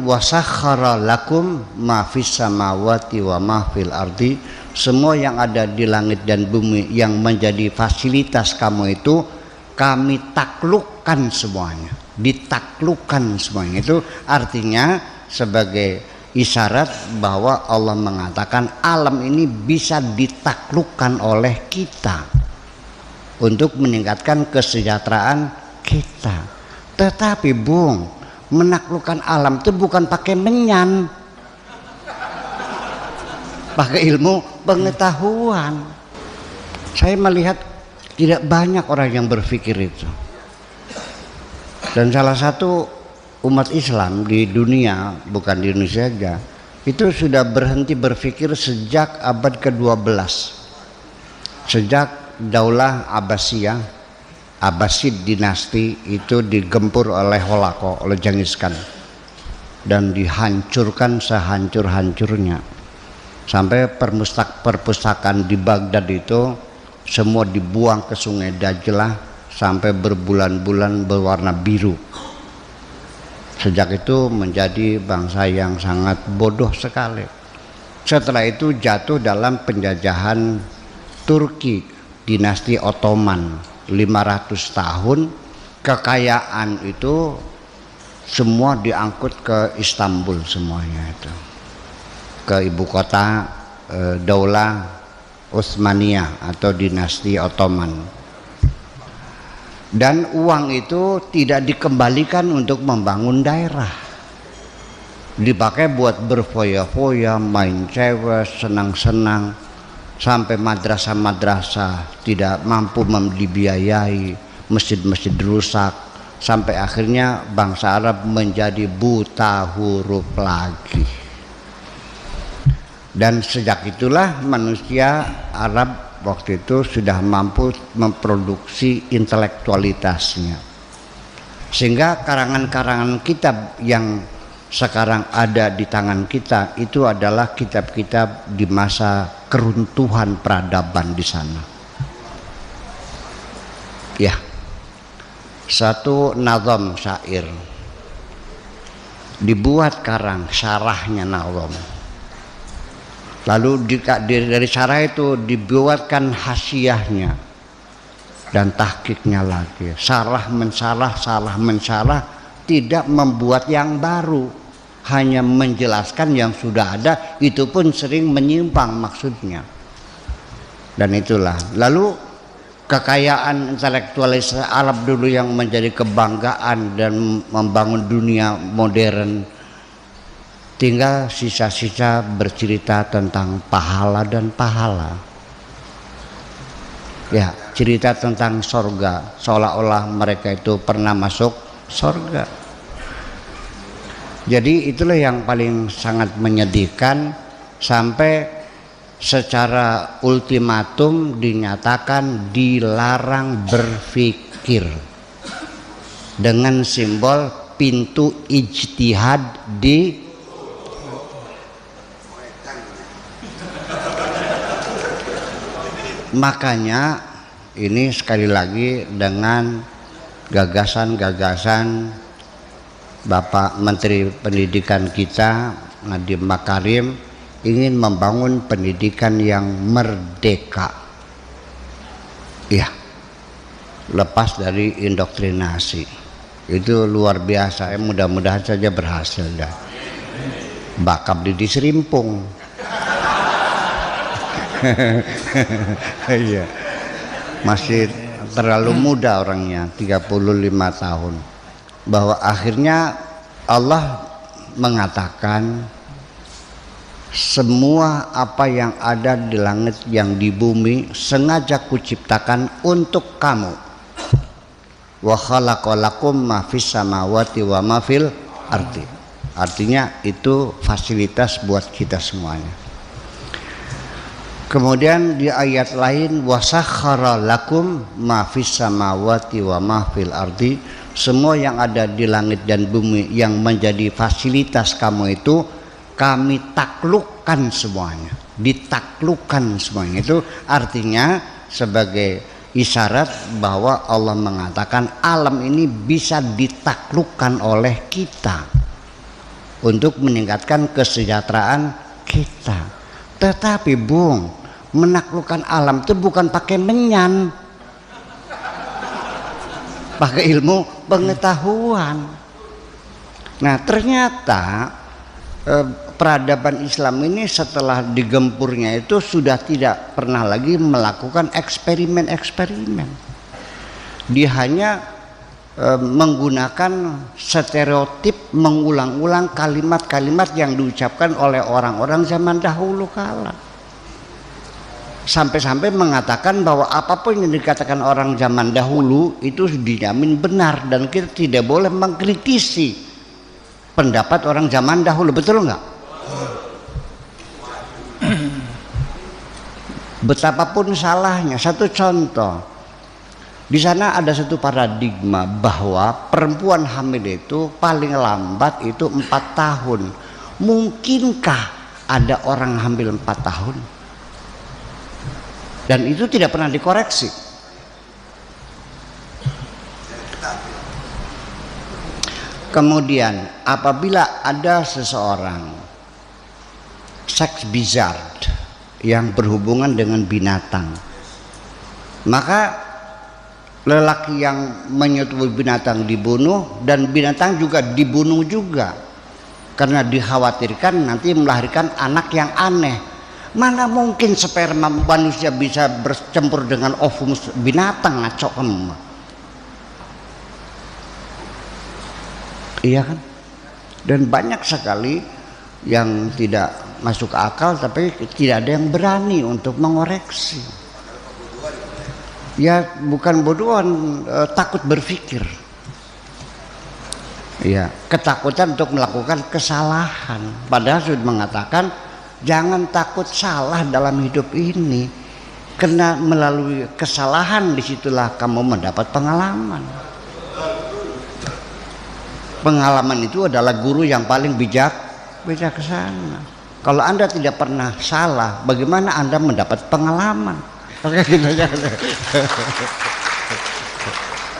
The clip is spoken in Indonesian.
wasakhara lakum ma fis samawati wa ma fil ardi, semua yang ada di langit dan bumi yang menjadi fasilitas kamu itu kami taklukkan semuanya, ditaklukkan semuanya. Itu artinya sebagai isyarat bahwa Allah mengatakan alam ini bisa ditaklukkan oleh kita untuk meningkatkan kesejahteraan kita. Tetapi Bung, menaklukkan alam itu bukan pakai menyan, pakai ilmu pengetahuan. Saya melihat tidak banyak orang yang berpikir itu. Dan salah satu umat Islam di dunia, bukan di Indonesia saja, itu sudah berhenti berpikir sejak abad ke-12. Sejak Daulah Abbasiyah, Abbasid dinasti itu digempur oleh Holako, oleh Genghis Khan, dan dihancurkan sehancur-hancurnya. Sampai perpustakaan di Baghdad itu semua dibuang ke Sungai Dajlah sampai berbulan-bulan berwarna biru. Sejak itu menjadi bangsa yang sangat bodoh sekali. Setelah itu jatuh dalam penjajahan Turki, dinasti Ottoman, 500 tahun. Kekayaan itu semua diangkut ke Istanbul semuanya itu, ke ibu kota Daulah Utsmaniyah atau dinasti Ottoman. Dan uang itu tidak dikembalikan untuk membangun daerah, dipakai buat berfoya-foya, main cewek, senang-senang, sampai madrasah-madrasah tidak mampu dibiayai, masjid-masjid rusak, sampai akhirnya bangsa Arab menjadi buta huruf lagi. Dan sejak itulah manusia Arab waktu itu sudah mampu memproduksi intelektualitasnya, sehingga karangan-karangan kitab yang sekarang ada di tangan kita itu adalah kitab-kitab di masa keruntuhan peradaban di sana. Ya, satu nazam syair dibuat karang, syarahnya nazam. Lalu dari syarah itu dibuatkan hasyiahnya dan tahqiqnya lagi. Salah mensalah, tidak membuat yang baru, hanya menjelaskan yang sudah ada, itu pun sering menyimpang maksudnya. Dan itulah lalu kekayaan intelektualis Arab dulu yang menjadi kebanggaan dan membangun dunia modern, tinggal sisa-sisa bercerita tentang pahala dan pahala. Ya, cerita tentang sorga, seolah-olah mereka itu pernah masuk sorga. Jadi itulah yang paling sangat menyedihkan, sampai secara ultimatum dinyatakan dilarang berpikir dengan simbol pintu ijtihad di makanya ini sekali lagi dengan gagasan-gagasan Bapak Menteri Pendidikan kita Nadiem Makarim ingin membangun pendidikan yang merdeka, ya, lepas dari indoktrinasi. Itu luar biasa. Mudah-mudahan saja berhasil dah. Bakap di Serimpung. Iya, masih terlalu muda orangnya, 35 tahun. Bahwa akhirnya Allah mengatakan semua apa yang ada di langit yang di bumi sengaja kuciptakan untuk kamu. Wa khalaqalakum ma fis samawati wa ma fil ardi. Artinya itu fasilitas buat kita semuanya. Kemudian di ayat lain wasakhara lakum ma fis samawati wa ma fil ardi, semua yang ada di langit dan bumi yang menjadi fasilitas kamu itu kami taklukkan semuanya, ditaklukkan semuanya. Itu artinya sebagai isyarat bahwa Allah mengatakan alam ini bisa ditaklukkan oleh kita untuk meningkatkan kesejahteraan kita. Tetapi Bung, menaklukkan alam itu bukan pakai menyan, pakai ilmu pengetahuan. Nah ternyata peradaban Islam ini setelah digempurnya itu sudah tidak pernah lagi melakukan eksperimen-eksperimen. Dia hanya menggunakan stereotip, mengulang-ulang kalimat-kalimat yang diucapkan oleh orang-orang zaman dahulu kala. Sampai-sampai mengatakan bahwa apapun yang dikatakan orang zaman dahulu itu dijamin benar, dan kita tidak boleh mengkritisi pendapat orang zaman dahulu. Betul nggak? Betapapun salahnya. Satu contoh, di sana ada satu paradigma bahwa perempuan hamil itu paling lambat itu 4 tahun. Mungkinkah ada orang hamil 4 tahun? Dan itu tidak pernah dikoreksi. Kemudian apabila ada seseorang seks bizarre yang berhubungan dengan binatang, maka lelaki yang menyetujui binatang dibunuh, dan binatang juga dibunuh juga, karena dikhawatirkan nanti melahirkan anak yang aneh. Mana mungkin sperma manusia bisa bercampur dengan ovum binatang, ngaco kamu. Iya kan? Dan banyak sekali yang tidak masuk akal, tapi tidak ada yang berani untuk mengoreksi. Ya bukan bodohan, takut berpikir. Ya, ketakutan untuk melakukan kesalahan. Padahal sudah mengatakan jangan takut salah dalam hidup ini, karena melalui kesalahan disitulah kamu mendapat pengalaman. Pengalaman itu adalah guru yang paling bijaksana. Kalau Anda tidak pernah salah, bagaimana Anda mendapat pengalaman? Oke, gitu aja.